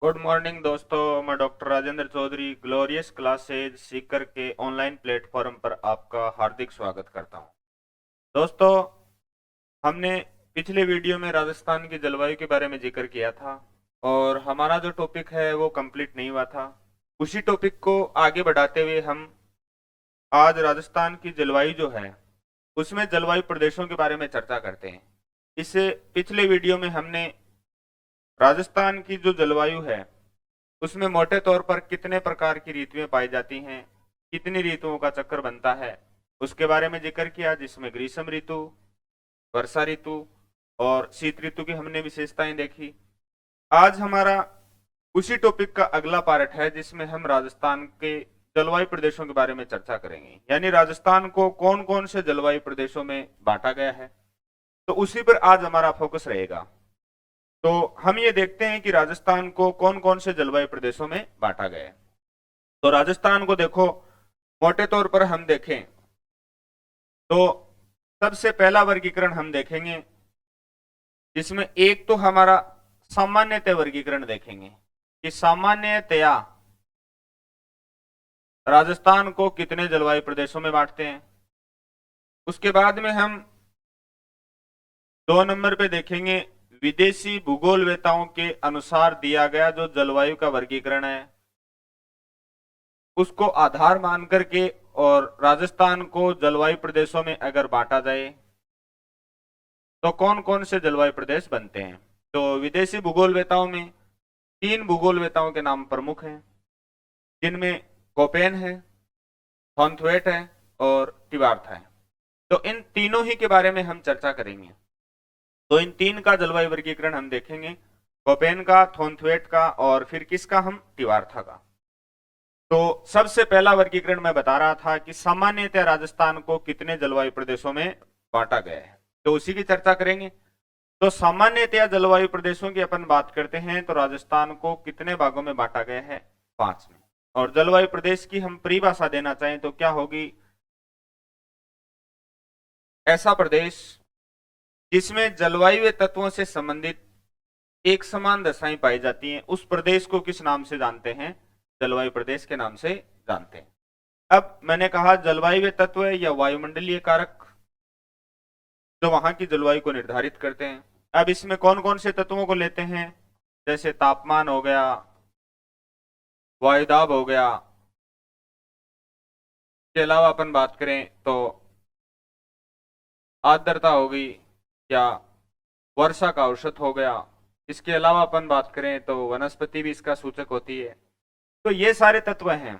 Good morning दोस्तों, मैं doctor Rajendra Choudhary glorious classes Sikar के ऑनलाइन प्लेटफॉर्म पर आपका हार्दिक स्वागत करता हूं। दोस्तों, हमने पिछले वीडियो में राजस्थान की जलवायु के बारे में जिक्र किया था और हमारा जो टॉपिक है वो कंप्लीट नहीं हुआ था। उसी टॉपिक को आगे बढ़ाते हुए हम आज राजस्थान की जलवायु जो है उसमें जलवायु प्रदेशों के बारे में चर्चा करते हैं। इससे पिछले वीडियो में हमने राजस्थान की जो जलवायु है उसमें मोटे तौर पर कितने प्रकार की ऋतुएं पाई जाती हैं, कितनी ऋतुओं का चक्कर बनता है, उसके बारे में जिक्र किया, जिसमें ग्रीष्म ऋतु, वर्षा ऋतु और शीत ऋतु की हमने विशेषताएं देखी। आज हमारा उसी टॉपिक का अगला पार्ट है जिसमें हम राजस्थान के जलवायु प्रदेशों के बारे में चर्चा करेंगे, यानी राजस्थान को कौन कौन से जलवायु प्रदेशों में बांटा गया है। तो उसी पर आज हमारा फोकस रहेगा। तो हम ये देखते हैं कि राजस्थान को कौन कौन से जलवायु प्रदेशों में बांटा गया है। तो राजस्थान को देखो, मोटे तौर पर हम देखें तो सबसे पहला वर्गीकरण हम देखेंगे जिसमें एक तो हमारा सामान्यतः वर्गीकरण देखेंगे कि सामान्यतया राजस्थान को कितने जलवायु प्रदेशों में बांटते हैं। उसके बाद में हम 2 नंबर पे देखेंगे विदेशी भूगोलवेताओं के अनुसार दिया गया जो जलवायु का वर्गीकरण है उसको आधार मान करके और राजस्थान को जलवायु प्रदेशों में अगर बांटा जाए तो कौन कौन से जलवायु प्रदेश बनते हैं। तो विदेशी भूगोलवेताओं में 3 भूगोलवेताओं के नाम प्रमुख हैं, जिनमें कोपेन है, थॉर्नथवेट है और टिवार्थ है। तो इन तीनों ही के बारे में हम चर्चा करेंगे। तो इन 3 का जलवायु वर्गीकरण हम देखेंगे, कोपेन का, थॉर्नथवेट का और फिर किसका, हम टिवार्था का। तो सबसे पहला वर्गीकरण मैं बता रहा था कि सामान्यतः राजस्थान को कितने जलवायु प्रदेशों में बांटा गया है, तो उसी की चर्चा करेंगे। तो सामान्यतः जलवायु प्रदेशों की अपन बात करते हैं तो राजस्थान को कितने भागों में बांटा गया है, 5 में। और जलवायु प्रदेश की हम परिभाषा देना चाहें तो क्या होगी, ऐसा प्रदेश जिसमें जलवायु तत्वों से संबंधित एक समान दशाएं पाई जाती हैं, उस प्रदेश को किस नाम से जानते हैं, जलवायु प्रदेश के नाम से जानते हैं। अब मैंने कहा जलवायु तत्व या वायुमंडलीय कारक जो वहां की जलवायु को निर्धारित करते हैं। अब इसमें कौन कौन से तत्वों को लेते हैं, जैसे तापमान हो गया, वायुदाब हो गया, इसके अलावा अपन बात करें तो आर्द्रता हो गई या वर्षा का औसत हो गया। इसके अलावा अपन बात करें तो वनस्पति भी इसका सूचक होती है। तो ये सारे तत्व हैं।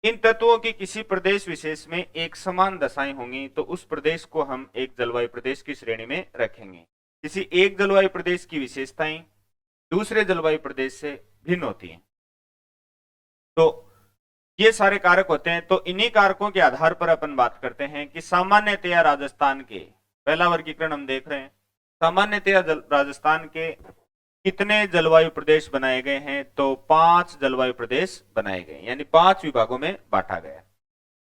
इन तत्वों की किसी प्रदेश विशेष में एक समान दशाएं होंगी तो उस प्रदेश को हम एक जलवायु प्रदेश की श्रेणी में रखेंगे। किसी एक जलवायु प्रदेश की विशेषताएं दूसरे जलवायु प्रदेश से भिन्न होती हैं। तो ये सारे कारक होते हैं। तो इन्हीं कारकों के आधार पर अपन बात करते हैं कि सामान्यतया राजस्थान के, पहला वर्गीकरण हम देख रहे हैं, सामान्यतया राजस्थान के कितने जलवायु प्रदेश बनाए गए हैं, तो 5 जलवायु प्रदेश बनाए गए, यानी 5 विभागों में बांटा गया।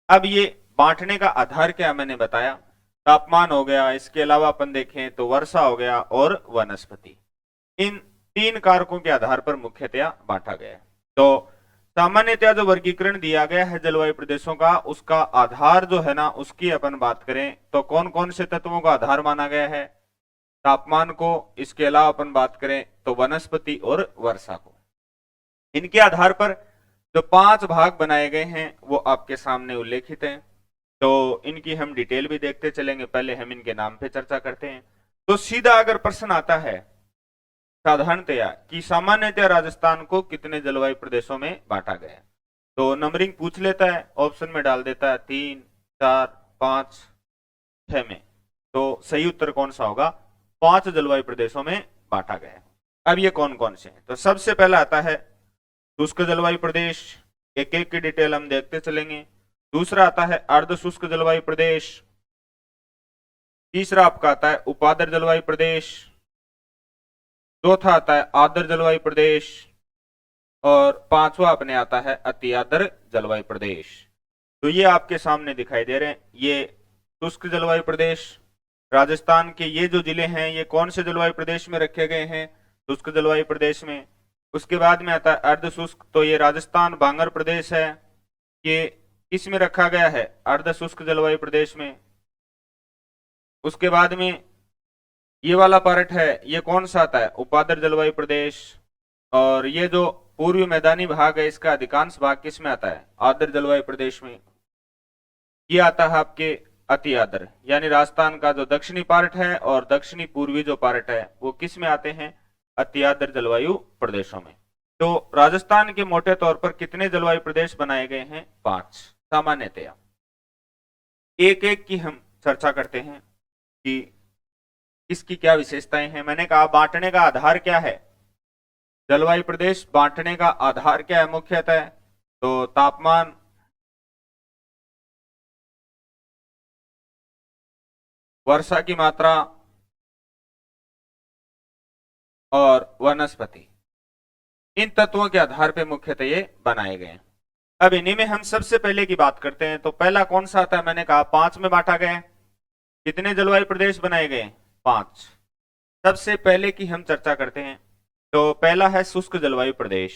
अब ये बांटने का आधार क्या मैंने बताया, तापमान हो गया, इसके अलावा अपन देखें तो वर्षा हो गया और वनस्पति। इन 3 कारकों के आधार पर मुख्यतया बांटा गया है। तो सामान्यतया जो वर्गीकरण दिया गया है जलवायु प्रदेशों का, उसका आधार जो है ना, उसकी अपन बात करें तो कौन कौन से तत्वों का आधार माना गया है, तापमान को, इसके अलावा अपन बात करें तो वनस्पति और वर्षा को। इनके आधार पर जो 5 भाग बनाए गए हैं वो आपके सामने उल्लेखित हैं। तो इनकी हम डिटेल भी देखते चलेंगे, पहले हम इनके नाम पे चर्चा करते हैं। तो सीधा अगर प्रश्न आता है साधारणतया कि सामान्यतया राजस्थान को कितने जलवायु प्रदेशों में बांटा गया है, तो नंबरिंग पूछ लेता है, ऑप्शन में डाल देता है 3, 4, 5, 6 में। तो सही उत्तर कौन सा होगा, 5 जलवायु प्रदेशों में बांटा गया है। अब ये कौन कौन से हैं, तो सबसे पहला आता है शुष्क जलवायु प्रदेश, एक एक की डिटेल हम देखते चलेंगे। दूसरा आता है अर्ध शुष्क जलवायु प्रदेश। तीसरा आपका आता है उपाद्र जलवायु प्रदेश। चौथा आता है आर्द्र जलवायु प्रदेश और 5वां अपने आता है अति आर्द्र जलवायु प्रदेश। तो ये आपके सामने दिखाई दे रहे हैं, ये शुष्क जलवायु प्रदेश। राजस्थान के ये जो जिले हैं ये कौन से जलवायु प्रदेश में रखे गए हैं, शुष्क जलवायु प्रदेश में। उसके बाद में आता है अर्ध शुष्क, तो ये राजस्थान बांगर प्रदेश है, ये किस में रखा गया है, अर्ध शुष्क जलवायु प्रदेश में। उसके बाद में ये वाला पार्ट है, ये कौन सा आता है, उपाद्र जलवायु प्रदेश। और ये जो पूर्वी मैदानी भाग है, इसका अधिकांश भाग किस में आता है, आर्द्र जलवायु प्रदेश में। ये आता है आपके अति आर्द्र, यानी राजस्थान का जो दक्षिणी पार्ट है और दक्षिणी पूर्वी जो पार्ट है वो किस में आते हैं, अति आर्द्र जलवायु प्रदेशों में। तो राजस्थान के मोटे तौर पर कितने जलवायु प्रदेश बनाए गए हैं, 5 सामान्यतया। एक एक की हम चर्चा करते हैं कि इसकी क्या विशेषताएं हैं। मैंने कहा बांटने का आधार क्या है, जलवायु प्रदेश बांटने का आधार क्या है मुख्यतः, तो तापमान, वर्षा की मात्रा और वनस्पति, इन तत्वों के आधार पर मुख्यतः ये बनाए गए हैं। अब इन्हीं में हम सबसे पहले की बात करते हैं। तो पहला कौन सा आता है, मैंने कहा 5 में बांटा गया। कितने जलवायु प्रदेश बनाए गए, 5। सबसे पहले की हम चर्चा करते हैं, तो पहला है शुष्क जलवायु प्रदेश।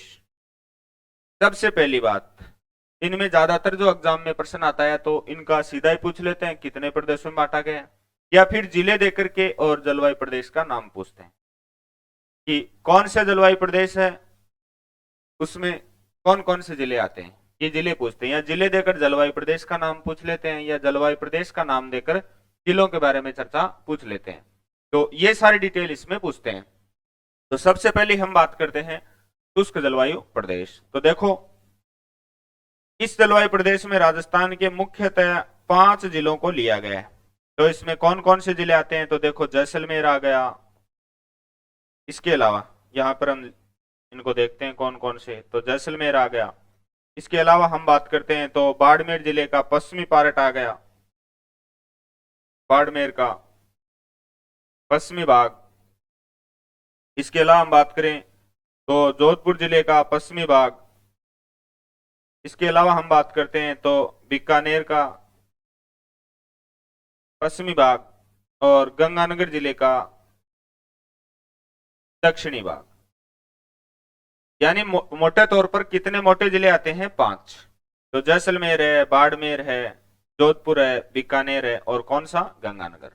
सबसे पहली बात, इनमें ज्यादातर जो एग्जाम में प्रश्न आता है तो इनका सीधा ही पूछ लेते हैं कितने प्रदेशों में बांटा गया, या फिर जिले देकर के और जलवायु प्रदेश का नाम पूछते हैं कि कौन सा जलवायु प्रदेश है, उसमें कौन कौन से जिले आते हैं, ये जिले पूछते हैं। या जिले देकर जलवायु प्रदेश का नाम पूछ लेते हैं, या जलवायु प्रदेश का नाम देकर जिलों के बारे में चर्चा पूछ लेते हैं। तो ये सारी डिटेल इसमें पूछते हैं। तो सबसे पहले हम बात करते हैं शुष्क जलवायु प्रदेश। तो देखो इस जलवायु प्रदेश में राजस्थान के मुख्यतः 5 जिलों को लिया गया है। तो इसमें कौन कौन से जिले आते हैं, तो देखो जैसलमेर आ गया, इसके अलावा यहां पर हम इनको देखते हैं कौन कौन से, तो जैसलमेर आ गया। इसके अलावा हम बात करते हैं तो बाड़मेर जिले का पश्चिमी पार्ट आ गया, बाड़मेर का पश्चिमी भाग। इसके अलावा हम बात करें तो जोधपुर जिले का पश्चिमी भाग। इसके अलावा हम बात करते हैं तो बीकानेर का पश्चिमी भाग और गंगानगर जिले का दक्षिणी भाग। यानी मोटे तौर पर कितने मोटे जिले आते हैं, 5। तो जैसलमेर है, बाड़मेर है, जोधपुर है, बीकानेर है और कौन सा, गंगानगर।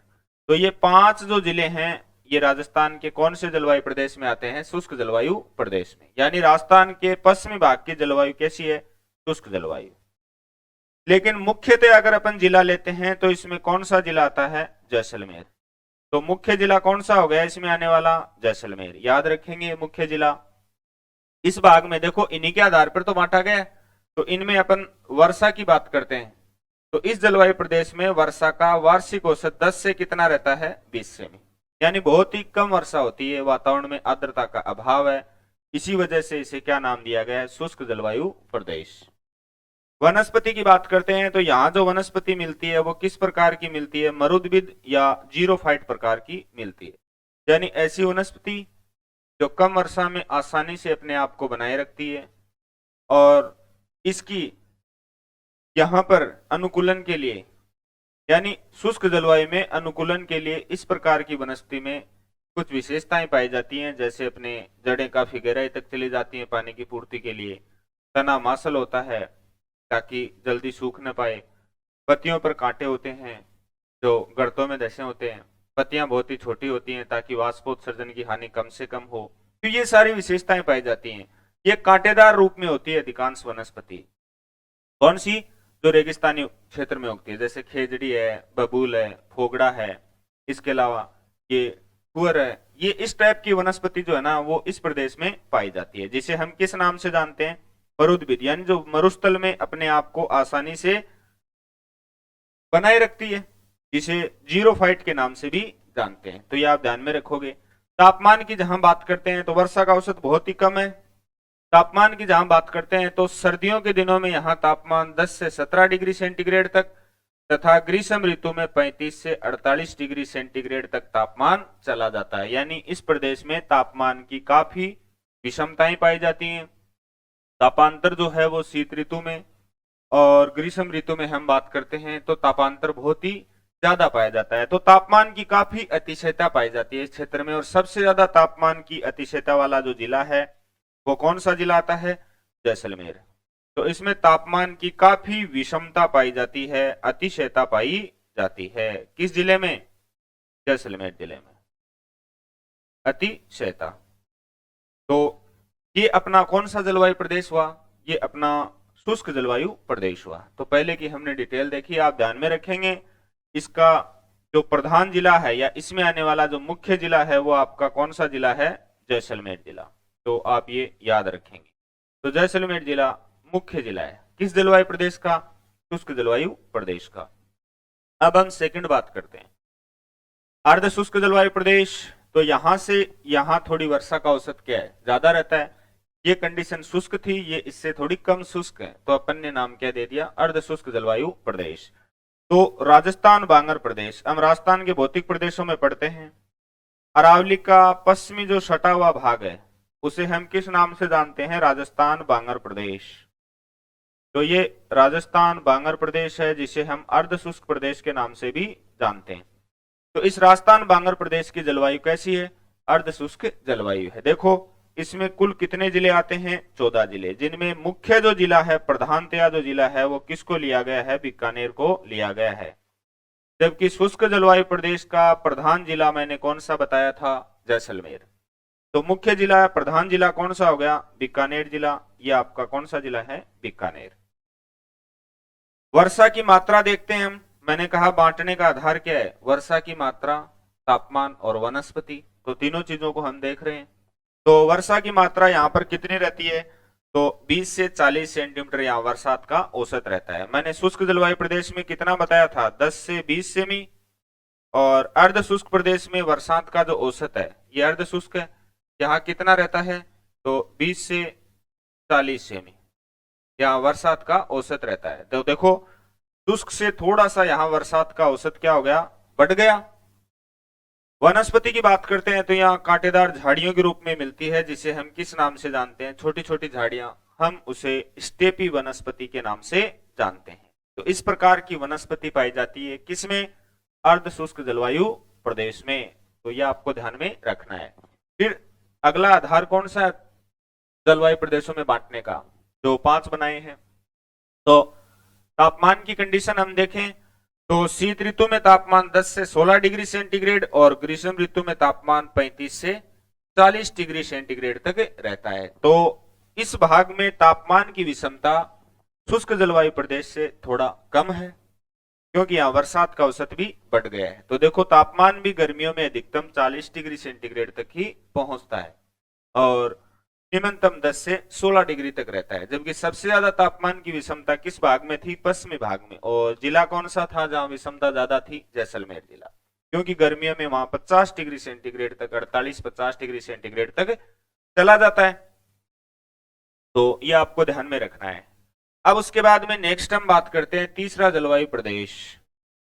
तो ये 5 जो जिले हैं ये राजस्थान के कौन से जलवायु प्रदेश में आते हैं, शुष्क जलवायु प्रदेश में। यानी राजस्थान के पश्चिमी भाग की जलवायु कैसी है, शुष्क जलवायु। लेकिन मुख्यतः अगर अपन जिला लेते हैं तो इसमें कौन सा जिला आता है, जैसलमेर। तो मुख्य जिला कौन सा हो गया इसमें आने वाला, जैसलमेर। याद रखेंगे मुख्य जिला। इस भाग में देखो इन्हीं के आधार पर तो बांटा गया है। तो इनमें अपन वर्षा की बात करते हैं, तो इस जलवायु प्रदेश में वर्षा का वार्षिक औसत 10 से कितना रहता है, 20 सेमी। यानी बहुत ही कम वर्षा होती है, वातावरण में आर्द्रता का अभाव है, इसी वजह से इसे क्या नाम दिया गया है, शुष्क जलवायु प्रदेश। वनस्पति की बात करते हैं तो यहाँ जो वनस्पति मिलती है वो किस प्रकार की मिलती है, मरुद्भिद या जीरोफाइट प्रकार की मिलती है। यानी ऐसी वनस्पति जो कम वर्षा में आसानी से अपने आप को बनाए रखती है और इसकी यहाँ पर अनुकूलन के लिए, यानी शुष्क जलवायु में अनुकूलन के लिए इस प्रकार की वनस्पति में कुछ विशेषताएं पाई जाती हैं। जैसे अपने जड़ें काफी गहराई तक चली जाती हैं पानी की पूर्ति के लिए, तना मांसल होता है ताकि जल्दी सूख न पाए, पत्तियों पर कांटे होते हैं जो गर्तों में धसे होते हैं, पत्तियां बहुत ही छोटी होती हैं ताकि वाष्पोत्सर्जन की हानि कम से कम हो। तो ये सारी विशेषताएं पाई जाती हैं। ये कांटेदार रूप में होती है अधिकांश वनस्पति। कौन सी, जो रेगिस्तानी क्षेत्र में उगती है, जैसे खेजड़ी है, बबूल है, फोगड़ा है, इसके अलावा ये कुंवर है। ये इस टाइप की वनस्पति जो है ना वो इस प्रदेश में पाई जाती है, जिसे हम किस नाम से जानते हैं, मरुद्भिद। यानी जो मरुस्थल में अपने आप को आसानी से बनाए रखती है, जिसे जीरोफाइट के नाम से भी जानते हैं। तो ये आप ध्यान में रखोगे। तापमान की जहां बात करते हैं तो वर्षा का औसत बहुत ही कम है। तापमान की जहां बात करते हैं तो सर्दियों के दिनों में यहाँ तापमान 10 से 17 डिग्री सेंटीग्रेड तक तथा ग्रीष्म ऋतु में 35 से 48 डिग्री सेंटीग्रेड तक तापमान चला जाता है। यानी इस प्रदेश में तापमान की काफी विषमताएं पाई जाती हैं। तापांतर जो है वो शीत ऋतु में और ग्रीष्म ऋतु में हम बात करते हैं तो तापांतर बहुत ही ज्यादा पाया जाता है। तो तापमान की काफी अतिशयता पाई जाती है इस क्षेत्र में। और सबसे ज्यादा तापमान की अतिशयता वाला जो जिला है वो कौन सा जिला आता है? जैसलमेर। तो इसमें तापमान की काफी विषमता पाई जाती है, अतिशयता पाई जाती है। किस जिले में? जैसलमेर जिले में अतिशयता। तो ये अपना कौन सा जलवायु प्रदेश हुआ? ये अपना शुष्क जलवायु प्रदेश हुआ। तो पहले की हमने डिटेल देखी, आप ध्यान में रखेंगे। इसका जो प्रधान जिला है या इसमें आने वाला जो मुख्य जिला है वो आपका कौन सा जिला है? जैसलमेर जिला। तो आप ये याद रखेंगे। तो जैसलमेर जिला मुख्य जिला है किस जलवायु प्रदेश का? शुष्क जलवायु प्रदेश का। अब हम सेकंड बात करते हैं, अर्ध शुष्क जलवायु प्रदेश। तो यहां से यहां थोड़ी वर्षा का औसत क्या है? ज्यादा रहता है। ये कंडीशन शुष्क थी, ये इससे थोड़ी कम शुष्क है, तो अपन ने नाम क्या दे दिया? अर्ध शुष्क जलवायु प्रदेश। तो राजस्थान बांगर प्रदेश, हम राजस्थान के भौतिक प्रदेशों में पढ़ते हैं। अरावली का पश्चिमी जो सटा हुआ भाग है उसे हम किस नाम से जानते हैं? राजस्थान बांगर प्रदेश। तो ये राजस्थान बांगर प्रदेश है जिसे हम अर्ध शुष्क प्रदेश के नाम से भी जानते हैं। तो इस राजस्थान बांगर प्रदेश की जलवायु कैसी है? अर्ध शुष्क जलवायु है। देखो इसमें कुल कितने जिले आते हैं? 14 जिले, जिनमें मुख्य जो जिला है, प्रधानतया जो जिला है वो किसको लिया गया है? बीकानेर को लिया गया है। जबकि शुष्क जलवायु प्रदेश का प्रधान जिला मैंने कौन सा बताया था? जैसलमेर। तो मुख्य जिला, प्रधान जिला कौन सा हो गया? बीकानेर जिला। ये आपका कौन सा जिला है? बीकानेर। वर्षा की मात्रा देखते हैं हम। मैंने कहा बांटने का आधार क्या है? वर्षा की मात्रा, तापमान और वनस्पति। तो तीनों चीजों को हम देख रहे हैं। तो वर्षा की मात्रा यहाँ पर कितनी रहती है? तो 20 से 40 सेंटीमीटर यहाँ बरसात का औसत रहता है। मैंने शुष्क जलवायु प्रदेश में कितना बताया था? 10 से 20 सेमी। और अर्ध शुष्क प्रदेश में बरसात का जो औसत है, ये अर्ध शुष्क है, यहाँ कितना रहता है? तो 20 से 40 सेमी यहाँ बरसात का औसत रहता है। तो देखो शुष्क से थोड़ा सा यहाँ बरसात का औसत क्या हो गया? बढ़ गया। वनस्पति की बात करते हैं तो यहाँ कांटेदार झाड़ियों के रूप में मिलती है, जिसे हम किस नाम से जानते हैं? छोटी छोटी झाड़ियां, हम उसे स्टेपी वनस्पति के नाम से जानते हैं। तो इस प्रकार की वनस्पति पाई जाती है किसमें? अर्ध शुष्क जलवायु प्रदेश में। तो यह आपको ध्यान में रखना है। फिर अगला आधार कौन सा है जलवायु प्रदेशों में बांटने का? जो 5 बनाए हैं। तो तापमान की कंडीशन हम देखें तो शीत ऋतु में तापमान 10 से 16 डिग्री सेंटीग्रेड और ग्रीष्म ऋतु में तापमान 35 से 40 डिग्री सेंटीग्रेड तक रहता है। तो इस भाग में तापमान की विषमता शुष्क जलवायु प्रदेश से थोड़ा कम है, क्योंकि यहाँ बरसात का औसत भी बढ़ गया है। तो देखो तापमान भी गर्मियों में अधिकतम 40 डिग्री सेंटीग्रेड तक ही पहुंचता है और न्यूनतम 10 से 16 डिग्री तक रहता है। जबकि सबसे ज्यादा तापमान की विषमता किस भाग में थी? पश्चिमी भाग में। और जिला कौन सा था जहां विषमता ज्यादा थी? जैसलमेर जिला, क्योंकि गर्मियों में वहां 50 डिग्री सेंटीग्रेड तक, 48-50 डिग्री सेंटीग्रेड तक चला जाता है। तो ये आपको ध्यान में रखना है। अब उसके बाद में नेक्स्ट हम बात करते हैं तीसरा जलवायु प्रदेश।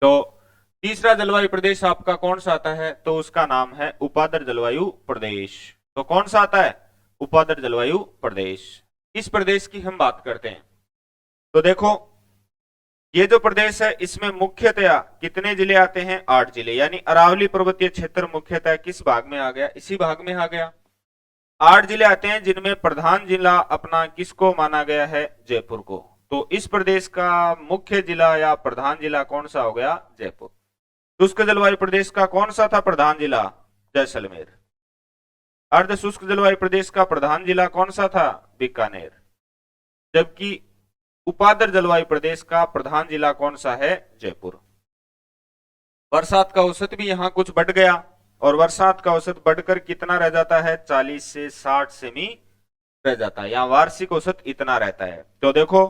तो तीसरा जलवायु प्रदेश आपका कौन सा आता है? तो उसका नाम है उपादर जलवायु प्रदेश। तो कौन सा आता है? उपादर जलवायु प्रदेश। इस प्रदेश की हम बात करते हैं तो देखो ये जो प्रदेश है इसमें मुख्यतया कितने जिले आते हैं? 8 जिले। यानी अरावली पर्वतीय क्षेत्र मुख्यतः किस भाग में आ गया? इसी भाग में आ गया। 8 जिले आते हैं जिनमें प्रधान जिला अपना किसको माना गया है? जयपुर को। तो इस प्रदेश का मुख्य जिला या प्रधान जिला कौन सा हो गया? जयपुर। शुष्क जलवायु प्रदेश का कौन सा था प्रधान जिला? जैसलमेर। अर्ध शुष्क जलवायु प्रदेश का प्रधान जिला कौन सा था? बीकानेर। जबकि उपादर जलवायु प्रदेश का प्रधान जिला कौन सा है? जयपुर। बरसात का औसत भी यहाँ कुछ बढ़ गया और बरसात का औसत बढ़कर कितना रह जाता है? 40 से 60 सेमी रह जाता है। यहाँ वार्षिक औसत इतना रहता है। तो देखो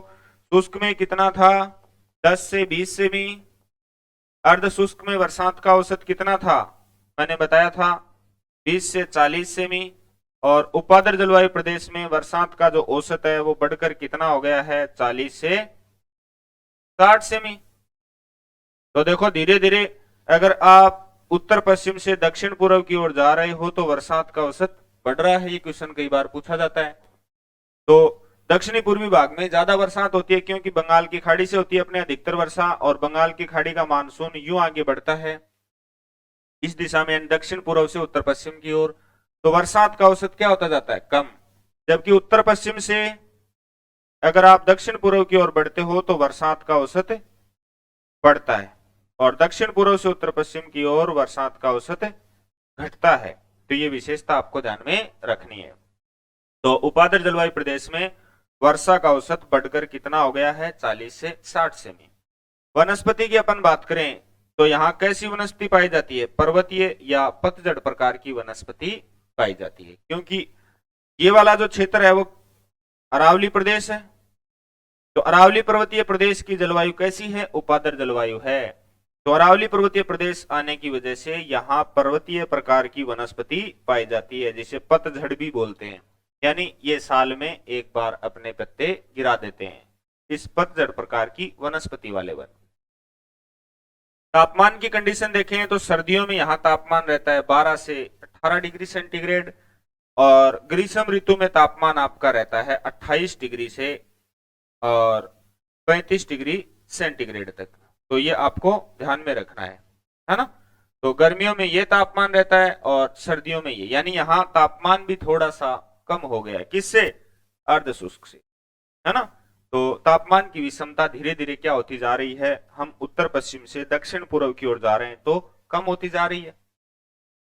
शुष्क में कितना था? 10 से 20 सेमी। अर्ध शुष्क में बरसात का औसत कितना था? मैंने बताया था 20 से 40 सेमी। और उपादर जलवायु प्रदेश में बरसात का जो औसत है वो बढ़कर कितना हो गया है? 40 से 60 सेमी। तो देखो धीरे धीरे अगर आप उत्तर पश्चिम से दक्षिण पूर्व की ओर जा रहे हो तो बरसात का औसत बढ़ रहा है। ये क्वेश्चन कई बार पूछा जाता है। तो दक्षिणी पूर्वी भाग में ज्यादा बरसात होती है क्योंकि बंगाल की खाड़ी से होती है अपने अधिकतर वर्षा, और बंगाल की खाड़ी का मानसून यूं आगे बढ़ता है इस दिशा में दक्षिण पूर्व से उत्तर पश्चिम की ओर। तो बरसात का औसत क्या होता जाता है? कम। जबकि उत्तर पश्चिम से अगर आप दक्षिण पूर्व की ओर बढ़ते हो तो वर्षांत का औसत बढ़ता है, और दक्षिण पूर्व से उत्तर पश्चिम की ओर वर्षांत का औसत घटता है। तो ये विशेषता आपको ध्यान में रखनी है। तो उपाद्र जलवायु प्रदेश में वर्षा का औसत बढ़कर कितना हो गया है, 40 से 60 सेमी। वनस्पति की अपन बात करें तो यहाँ कैसी वनस्पति पाई जाती है, पर्वतीय या पतझड़ प्रकार की वनस्पति पाई जाती है, क्योंकि ये वाला जो क्षेत्र है वो अरावली प्रदेश है। तो अरावली पर्वतीय प्रदेश की जलवायु कैसी है, उपाद्र जलवायु है। तो अरावली पर्वतीय प्रदेश आने की वजह से यहाँ पर्वतीय प्रकार की वनस्पति पाई जाती है, जिसे पतझड़ भी बोलते हैं, यानी ये साल में एक बार अपने पत्ते गिरा देते हैं, इस पतझड़ प्रकार की वनस्पति वाले वन। तापमान की कंडीशन देखें तो सर्दियों में यहाँ तापमान रहता है 12 से 18 डिग्री सेंटीग्रेड, और ग्रीष्म ऋतु में तापमान आपका रहता है 28 डिग्री से और 35 डिग्री सेंटीग्रेड तक। तो ये आपको ध्यान में रखना है ना। तो गर्मियों में ये तापमान रहता है और सर्दियों में ये, यानी यहाँ तापमान भी थोड़ा सा कम हो गया है, किससे, अर्ध शुष्क से, है ना। तो तापमान की विषमता धीरे धीरे क्या होती जा रही है, हम उत्तर पश्चिम से दक्षिण पूर्व की ओर जा रहे हैं तो कम होती जा रही है।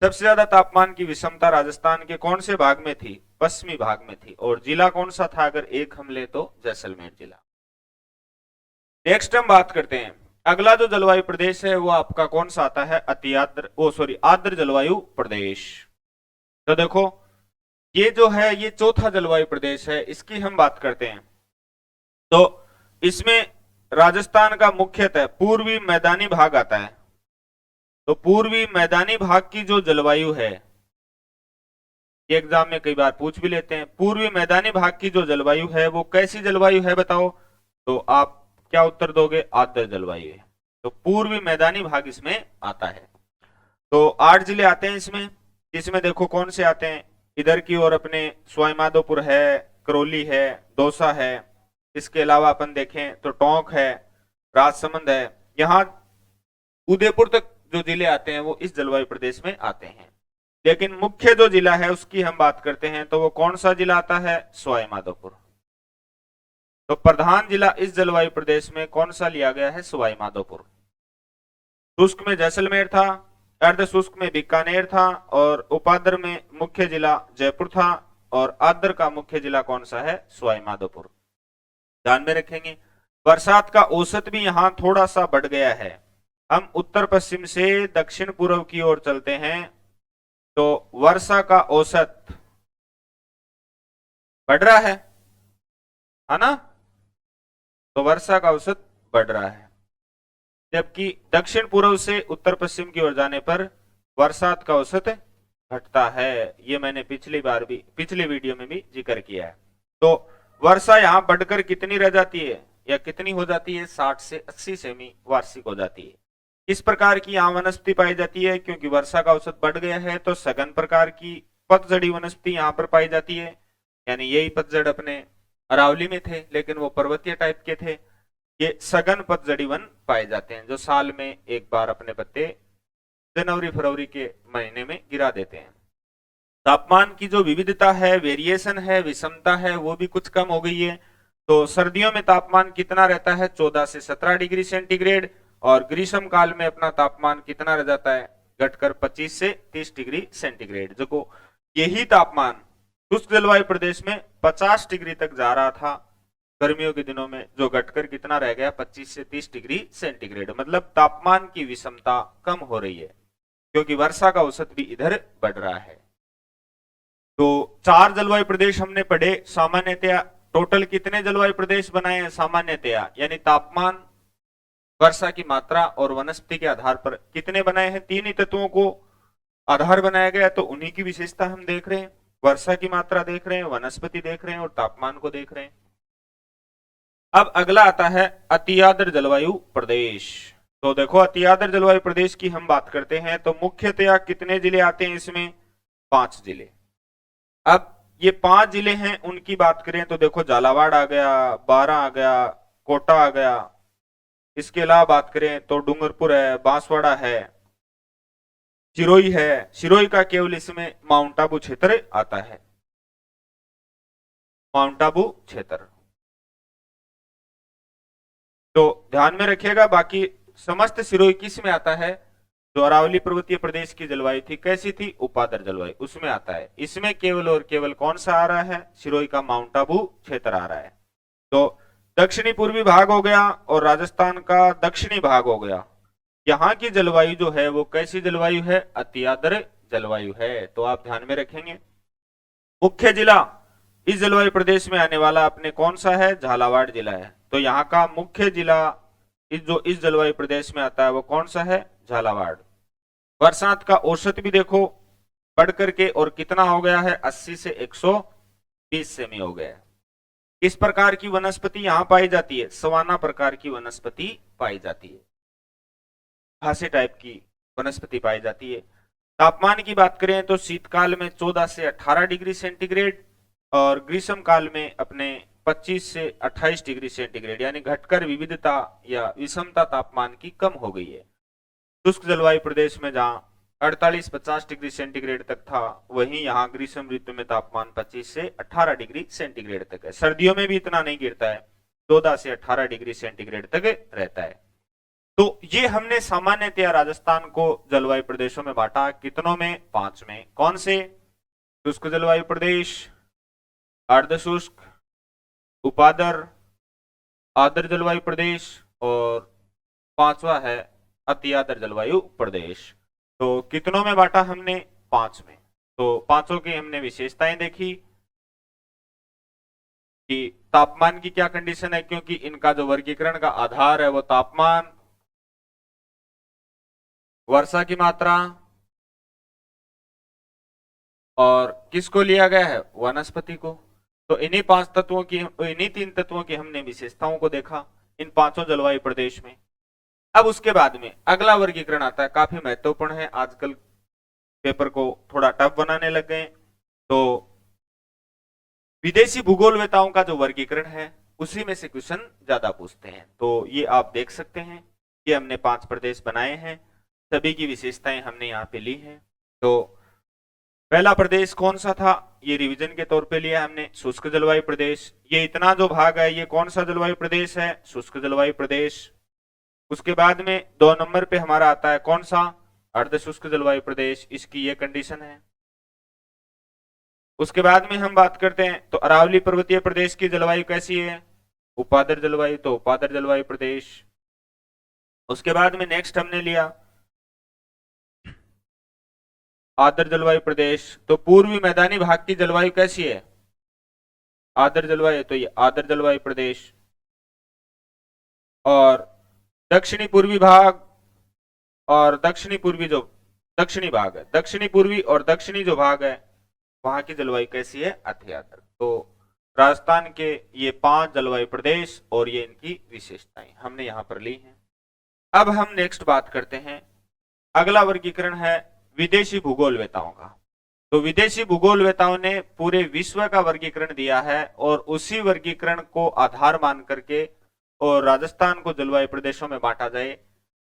सबसे ज्यादा तापमान की विषमता राजस्थान के कौन से भाग में थी, पश्चिमी भाग में थी, और जिला कौन सा था, अगर एक हम ले तो जैसलमेर जिला। नेक्स्ट हम बात करते हैं, अगला जो जलवायु प्रदेश है वो आपका कौन सा आता है, आर्द्र जलवायु प्रदेश। तो देखो ये जो है ये चौथा जलवायु प्रदेश है, इसकी हम बात करते हैं। तो इसमें राजस्थान का मुख्यतः पूर्वी मैदानी भाग आता है। तो पूर्वी मैदानी भाग की जो जलवायु है, एग्जाम में कई बार पूछ भी लेते हैं, पूर्वी मैदानी भाग की जो जलवायु है वो कैसी जलवायु है बताओ, तो आप क्या उत्तर दोगे, आर्द्र जलवायु है। तो पूर्वी मैदानी भाग इसमें आता है। तो 8 जिले आते हैं इसमें। इसमें देखो कौन से आते हैं, इधर की ओर अपने सवाईमाधोपुर है, करौली है, दौसा है, इसके अलावा अपन देखें तो टोंक है, राजसमंद है, यहाँ उदयपुर तक जो जिले आते हैं वो इस जलवायु प्रदेश में आते हैं। लेकिन मुख्य जो जिला है उसकी हम बात करते हैं तो वो कौन सा जिला आता है, सवाईमाधोपुर। तो प्रधान जिला इस जलवायु प्रदेश में कौन सा लिया गया है, सवाईमाधोपुर। शुष्क में जैसलमेर था, अर्ध शुष्क में बीकानेर था, और उपाद्र में मुख्य जिला जयपुर था, और आर्द्र का मुख्य जिला कौन सा है, सवाईमाधोपुर। ध्यान में रखेंगे बरसात का औसत भी यहाँ थोड़ा सा बढ़ गया है। हम उत्तर पश्चिम से दक्षिण पूर्व की ओर चलते हैं तो वर्षा का औसत बढ़ रहा है ना। तो वर्षा का औसत बढ़ रहा है, जबकि दक्षिण पूर्व से उत्तर पश्चिम की ओर जाने पर वर्षात का औसत घटता है। ये मैंने पिछली वीडियो में भी जिक्र किया है। तो वर्षा यहाँ बढ़कर कितनी रह जाती है या कितनी हो जाती है, 60 से 80 सेमी वार्षिक हो जाती है। इस प्रकार की यहाँ वनस्पति पाई जाती है, क्योंकि वर्षा का औसत बढ़ गया है तो सघन प्रकार की पतझड़ी वनस्पति यहाँ पर पाई जाती है। यानी यही पतझड़ अपने अरावली में थे, लेकिन वो पर्वतीय टाइप के थे। ये सघन पतझड़ी वन पाए जाते हैं जो साल में एक बार अपने पत्ते जनवरी फरवरी के महीने में गिरा देते हैं। तापमान की जो विविधता है, वेरिएशन है, विषमता है, वो भी कुछ कम हो गई है। तो सर्दियों में तापमान कितना रहता है, 14 से 17 डिग्री सेंटीग्रेड, और ग्रीष्म काल में अपना तापमान कितना रह जाता है, घटकर 25 से 30 डिग्री सेंटीग्रेड। जो यही तापमान शुष्क जलवायु प्रदेश में 50 डिग्री तक जा रहा था गर्मियों के दिनों में, जो घटकर कितना रह गया, 25 से 30 डिग्री सेंटीग्रेड। मतलब तापमान की विषमता कम हो रही है, क्योंकि वर्षा का औसत भी इधर बढ़ रहा है। तो 4 जलवायु प्रदेश हमने पढ़े सामान्यतया। टोटल कितने जलवायु प्रदेश बनाए हैं सामान्यतया, यानी तापमान, वर्षा की मात्रा और वनस्पति के आधार पर कितने बनाए हैं, 3 ही तत्वों को आधार बनाया गया। तो उन्हीं की विशेषता हम देख रहे हैं, वर्षा की मात्रा देख रहे हैं, वनस्पति देख रहे हैं और तापमान को देख रहे हैं। अब अगला आता है अतिआर्द्र जलवायु प्रदेश। तो देखो अतिआर्द्र जलवायु प्रदेश की हम बात करते हैं तो मुख्यतया कितने जिले आते हैं इसमें, 5 जिले। अब ये 5 जिले हैं, उनकी बात करें तो देखो झालावाड़ आ गया, बारां आ गया, कोटा आ गया। इसके अलावा बात करें तो डूंगरपुर है, बांसवाड़ा है, सिरोही है। सिरोही का केवल इसमें माउंट आबू क्षेत्र आता है। माउंट आबू क्षेत्र। तो ध्यान में रखिएगा, बाकी समस्त सिरोही किस में आता है? जो अरावली पर्वतीय प्रदेश की जलवायु थी कैसी थी? उपादर जलवायु, उसमें आता है। इसमें केवल और केवल कौन सा आ रहा है? सिरोही का माउंट आबू क्षेत्र आ रहा है। तो दक्षिणी पूर्वी भाग हो गया और राजस्थान का दक्षिणी भाग हो गया। यहाँ की जलवायु जो है वो कैसी जलवायु है? अति आर्द्र जलवायु है। तो आप ध्यान में रखेंगे। मुख्य जिला इस जलवायु प्रदेश में आने वाला अपने कौन सा है? झालावाड़ जिला है। तो यहाँ का मुख्य जिला जो इस जलवायु प्रदेश में आता है वो कौन सा है? झालावाड़। बरसात का औसत भी देखो बढ़ करके और कितना हो गया है? 80 से 120 सेमी हो गया है। किस प्रकार की वनस्पति यहाँ पाई जाती है? सवाना प्रकार की वनस्पति पाई जाती है, घासे टाइप की वनस्पति पाई जाती है। तापमान की बात करें तो शीतकाल में 14 से 18 डिग्री सेंटीग्रेड और ग्रीष्म काल में अपने 25 से 28 डिग्री सेंटीग्रेड, यानी घटकर विविधता या विषमता तापमान की कम हो गई है। शुष्क जलवायु प्रदेश में जहां 48-50 डिग्री सेंटीग्रेड तक था, वहीं यहाँ ग्रीष्म ऋतु में तापमान 25 से 18 डिग्री सेंटीग्रेड तक है। सर्दियों में भी इतना नहीं गिरता है, 14 से 18 डिग्री सेंटीग्रेड तक रहता है। तो ये हमने सामान्यतया राजस्थान को जलवायु प्रदेशों में बांटा, कितनों में? 5 में। कौन से? शुष्क जलवायु प्रदेश, अर्ध शुष्क, उपादर, आर्द्र जलवायु प्रदेश और पांचवा है अति आर्द्र जलवायु प्रदेश। तो कितनों में बांटा हमने? 5 में। तो पांचों की हमने विशेषताएं देखी कि तापमान की क्या कंडीशन है, क्योंकि इनका जो वर्गीकरण का आधार है वो तापमान, वर्षा की मात्रा और किसको लिया गया है? वनस्पति को। तो इन्हीं 5 तत्वों की, इन्हीं 3 तत्वों की हमने विशेषताओं को देखा इन 5 जलवायु प्रदेश में। अब उसके बाद में अगला वर्गीकरण आता है, काफी महत्वपूर्ण है, आजकल पेपर को थोड़ा टफ बनाने लग गए। तो विदेशी भूगोलवेताओं का जो वर्गीकरण है उसी में से क्वेश्चन ज्यादा पूछते हैं। तो ये आप देख सकते हैं, ये हमने 5 प्रदेश बनाए हैं, सभी की विशेषताएं हमने यहाँ पे ली हैं। तो पहला प्रदेश कौन सा था? ये रिवीजन के तौर पे लिया हमने, शुष्क जलवायु प्रदेश। ये इतना जो भाग है ये कौन सा जलवायु प्रदेश है? शुष्क जलवायु प्रदेश। उसके बाद में 2 नंबर पे हमारा आता है कौन सा? अर्ध शुष्क जलवायु प्रदेश। इसकी ये कंडीशन है। उसके बाद में हम बात करते हैं तो अरावली पर्वतीय प्रदेश की जलवायु कैसी है? उपादर जलवायु, तो उपादर जलवायु प्रदेश। उसके बाद में नेक्स्ट हमने लिया आर्द्र जलवायु प्रदेश। तो पूर्वी मैदानी भाग की जलवायु कैसी है? आर्द्र जलवायु, तो ये आर्द्र जलवायु प्रदेश। और दक्षिणी पूर्वी भाग और दक्षिणी पूर्वी जो दक्षिणी भाग है, दक्षिणी पूर्वी और दक्षिणी जो भाग है वहां की जलवायु कैसी है? अति आर्द्र। तो राजस्थान के ये 5 जलवायु प्रदेश और ये इनकी विशेषताएं हमने यहां पर ली हैं। अब हम नेक्स्ट बात करते हैं, अगला वर्गीकरण है विदेशी भूगोलवेताओं का। तो विदेशी भूगोलवेताओं ने पूरे विश्व का वर्गीकरण दिया है और उसी वर्गीकरण को आधार मान करके और राजस्थान को जलवायु प्रदेशों में बांटा जाए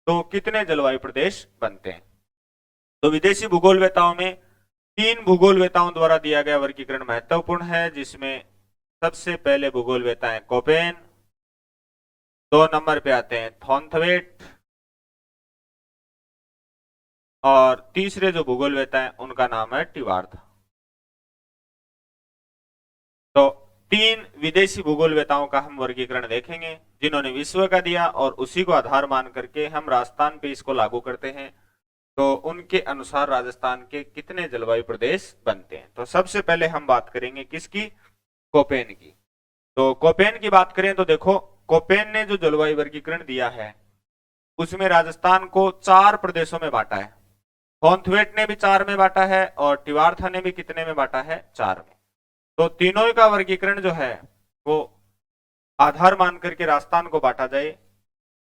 तो कितने जलवायु प्रदेश बनते हैं? तो विदेशी भूगोलवेताओं में 3 भूगोलवेताओं द्वारा दिया गया वर्गीकरण महत्वपूर्ण है, जिसमें सबसे पहले भूगोलवेता है कोपेन, 2 नंबर पे आते हैं थॉर्नथवेट और तीसरे जो भूगोलवेता है उनका नाम है टिवार्थ। तो 3 विदेशी भूगोलवेताओं का हम वर्गीकरण देखेंगे जिन्होंने विश्व का दिया और उसी को आधार मान करके हम राजस्थान पे इसको लागू करते हैं। तो उनके अनुसार राजस्थान के कितने जलवायु प्रदेश बनते हैं? तो सबसे पहले हम बात करेंगे किसकी? कोपेन की। तो कोपेन की बात करें तो देखो, कोपेन ने जो जलवायु वर्गीकरण दिया है उसमें राजस्थान को 4 प्रदेशों में बांटा है। थॉर्नथवेट ने भी 4 में बांटा है और टिवार्था ने भी कितने में बांटा है? 4 में। तो तीनों का वर्गीकरण जो है वो आधार मान करके राजस्थान को बांटा जाए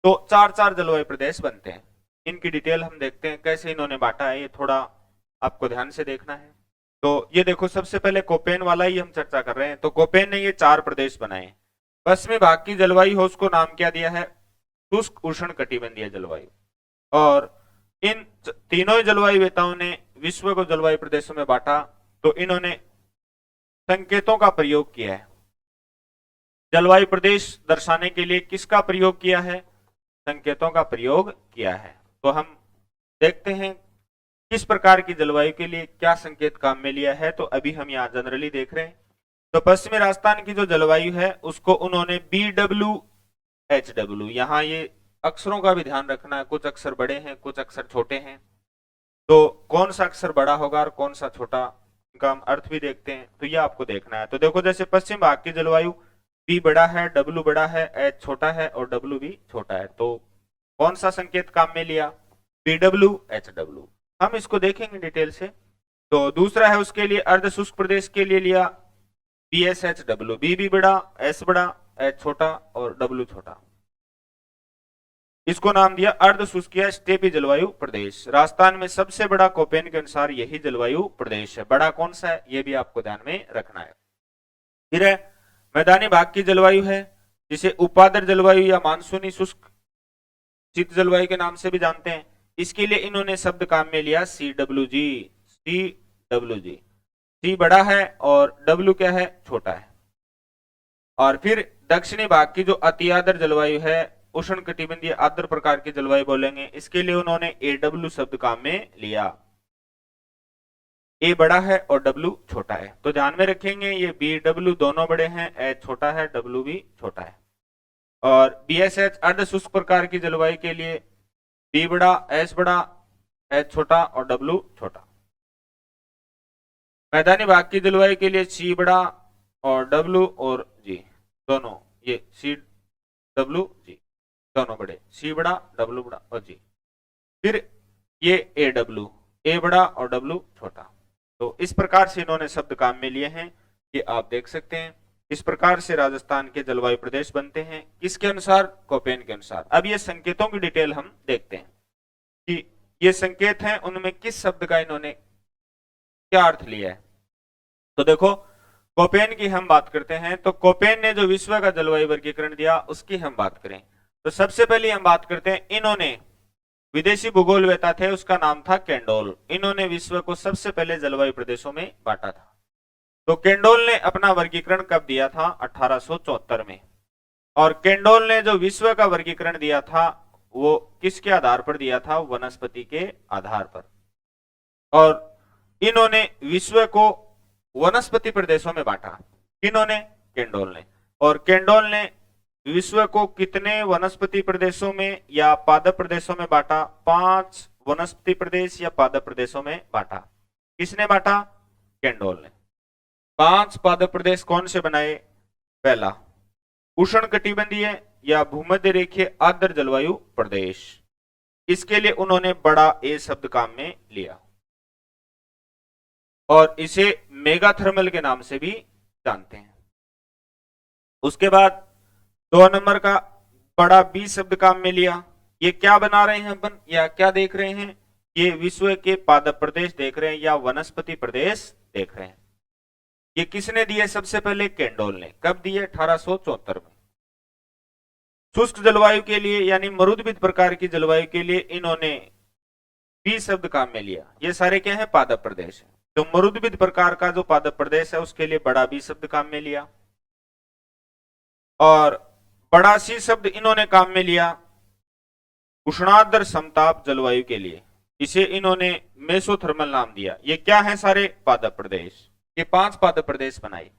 तो 4-4 जलवायु प्रदेश बनते हैं। इनकी डिटेल हम देखते हैं कैसे इन्होंने बांटा है, ये थोड़ा आपको ध्यान से देखना है। तो ये देखो, सबसे पहले कोपेन वाला ही हम चर्चा कर रहे हैं। तो कोपेन ने ये 4 प्रदेश बनाए। पश्चिमी भाग की जलवायु हो उसको नाम क्या दिया है? शुष्क उष्ण कटिबंधीय जलवायु। और इन तीनों जलवायु वेताओं ने विश्व को जलवायु प्रदेशों में बांटा तो इन्होंने संकेतों का प्रयोग किया है। जलवायु प्रदेश दर्शाने के लिए किसका प्रयोग किया है? संकेतों का प्रयोग किया है। तो हम देखते हैं किस प्रकार की जलवायु के लिए क्या संकेत काम में लिया है। तो अभी हम यहाँ जनरली देख रहे हैं। तो पश्चिमी राजस्थान की जो जलवायु है उसको उन्होंने BWHW, यहाँ ये अक्षरों का भी ध्यान रखना है, कुछ अक्षर बड़े हैं कुछ अक्षर छोटे हैं, तो कौन सा अक्षर बड़ा होगा और कौन सा छोटा, उनका हम अर्थ भी देखते हैं। तो ये आपको देखना है। तो देखो जैसे पश्चिम भाग की जलवायु B बड़ा है, W बड़ा है, H छोटा है और W भी छोटा है, तो कौन सा संकेत काम में लिया? BWHW। हम इसको देखेंगे डिटेल से। तो दूसरा है उसके लिए अर्ध शुष्क प्रदेश के लिए लिया BSHW, B भी बड़ा, S बड़ा, H छोटा और W छोटा। इसको नाम दिया अर्ध शुष्क या स्टेपी जलवायु प्रदेश। राजस्थान में सबसे बड़ा कोपेन के अनुसार यही जलवायु प्रदेश है। बड़ा कौन सा है ये भी आपको ध्यान में रखना है। फिर है मैदानी भाग की जलवायु है जिसे उपादर जलवायु या मानसूनी शुष्क शीत जलवायु के नाम से भी जानते हैं। इसके लिए इन्होंने शब्द काम में लिया CWG। CWG, C बड़ा है और W क्या है? छोटा है। और फिर दक्षिणी भाग की जो अति आर्द्र जलवायु है, उष्ण कटिबंधीय आर्द्र प्रकार की जलवायु बोलेंगे, इसके लिए उन्होंने AW शब्द काम में लिया। A बड़ा है और W छोटा है, तो ध्यान में रखेंगे ये BW दोनों बड़े हैं, H छोटा है, W भी छोटा है। और BSH अर्ध शुष्क प्रकार की जलवायु के लिए B बड़ा, S बड़ा, H छोटा और W छोटा। मैदानी भाग की जलवायु के लिए C बड़ा और W और G दोनों, ये CW G दोनों बड़े, C बड़ा, W बड़ा और G। फिर ये AW, A बड़ा और W छोटा। तो इस प्रकार से इन्होंने शब्द काम में लिए हैं, ये आप देख सकते हैं। इस प्रकार से राजस्थान के जलवायु प्रदेश बनते हैं, किसके अनुसार? कोपेन के अनुसार। अब ये संकेतों की डिटेल हम देखते हैं कि ये संकेत हैं उनमें किस शब्द का इन्होंने क्या अर्थ लिया है। तो देखो कोपेन की हम बात करते हैं, तो कोपेन ने जो विश्व का जलवायु वर्गीकरण दिया उसकी हम बात करें तो सबसे पहले हम बात करते हैं, इन्होंने विदेशी भूगोलवेता थे, उसका नाम था केंडोल। इन्होंने विश्व को सबसे पहले जलवायु प्रदेशों में बांटा था। तो केंडोल ने अपना वर्गीकरण कब दिया था? 1874 में। और केंडोल ने जो विश्व का वर्गीकरण दिया था वो किसके आधार पर दिया था? वनस्पति के आधार पर। और इन्होंने विश्व को वनस्पति प्रदेशों में बांटा। किन्होंने? केंडोल ने। और केंडोल ने विश्व को कितने वनस्पति प्रदेशों में या पादप प्रदेशों में बांटा? 5 वनस्पति प्रदेश या पादप प्रदेशों में बांटा। किसने बांटा? केंडोल ने। 5 पादप प्रदेश कौन से बनाए? पहला उष्ण कटिबंधीय या भूमध्य रेखीय आर्द्र जलवायु प्रदेश, इसके लिए उन्होंने बड़ा A शब्द काम में लिया और इसे मेगाथर्मल के नाम से भी जानते हैं। उसके बाद 2 नंबर का बड़ा B शब्द काम में लिया। ये क्या बना रहे हैं अपन या क्या देख रहे हैं? ये विश्व के पादप प्रदेश देख रहे हैं या वनस्पति प्रदेश देख रहे हैं। ये किसने दिए? सबसे पहले केंडोल ने। कब दिए? 1874 में। शुष्क जलवायु के लिए यानी मरुदभिद प्रकार की जलवायु के लिए इन्होंने B शब्द काम में लिया। ये सारे क्या है? पादप प्रदेश है। तो मरुदभिद प्रकार का जो पादप प्रदेश है उसके लिए बड़ा B शब्द काम में लिया। और बड़ा C शब्द इन्होंने काम में लिया उष्णार्द्र समताप जलवायु के लिए। इसे इन्होंने मेसोथर्मल नाम दिया। ये क्या है? सारे पादप प्रदेश। ये 5 पादप प्रदेश बनाए।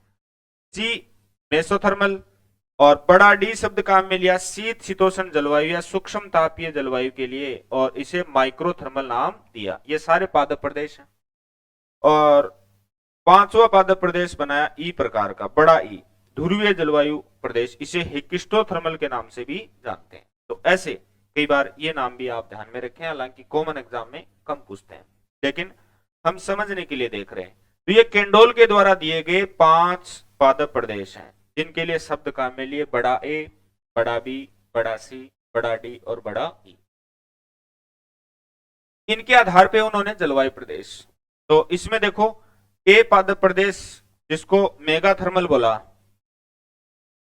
C मेसोथर्मल। और बड़ा D शब्द काम में लिया शीत शीतोष्ण जलवायु या सूक्ष्म तापीय जलवायु के लिए और इसे माइक्रोथर्मल नाम दिया। ये सारे पादप प्रदेश हैं। और 5वां पादप प्रदेश बनाया E प्रकार का, बड़ा E ध्रुवीय जलवायु प्रदेश, इसे हिकिस्टोथर्मल के नाम से भी जानते हैं। तो ऐसे कई बार ये नाम भी आप ध्यान में रखें, हालांकि कॉमन एग्जाम में कम पूछते हैं लेकिन हम समझने के लिए देख रहे हैं। तो ये केंडोल के द्वारा दिए गए 5 पादप प्रदेश हैं जिनके लिए शब्द काम में लिए बड़ा A, बड़ा B, बड़ा C, बड़ा D और बड़ा E। इनके आधार पे उन्होंने जलवायु प्रदेश, तो इसमें देखो A पादप प्रदेश जिसको मेगाथर्मल बोला,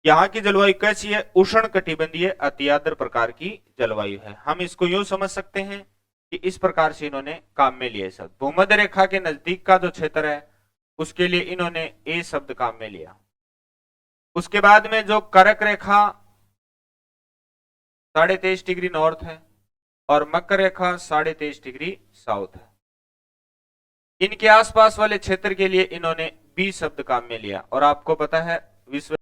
यहाँ की जलवायु कैसी है? उष्ण कटिबंधीय अति आर्द्र प्रकार की जलवायु है। हम इसको यूं समझ सकते हैं कि इस प्रकार से इन्होंने काम में लिए शब्द। भूमध्य रेखा के नजदीक का जो क्षेत्र है उसके लिए इन्होंने A शब्द काम में लिया। उसके बाद में जो कर्क रेखा 23.5 डिग्री नॉर्थ है और मकर रेखा 23.5 डिग्री साउथ है, इनके आसपास वाले क्षेत्र के लिए इन्होंने 20 शब्द काम में लिया। और आपको पता है विश्व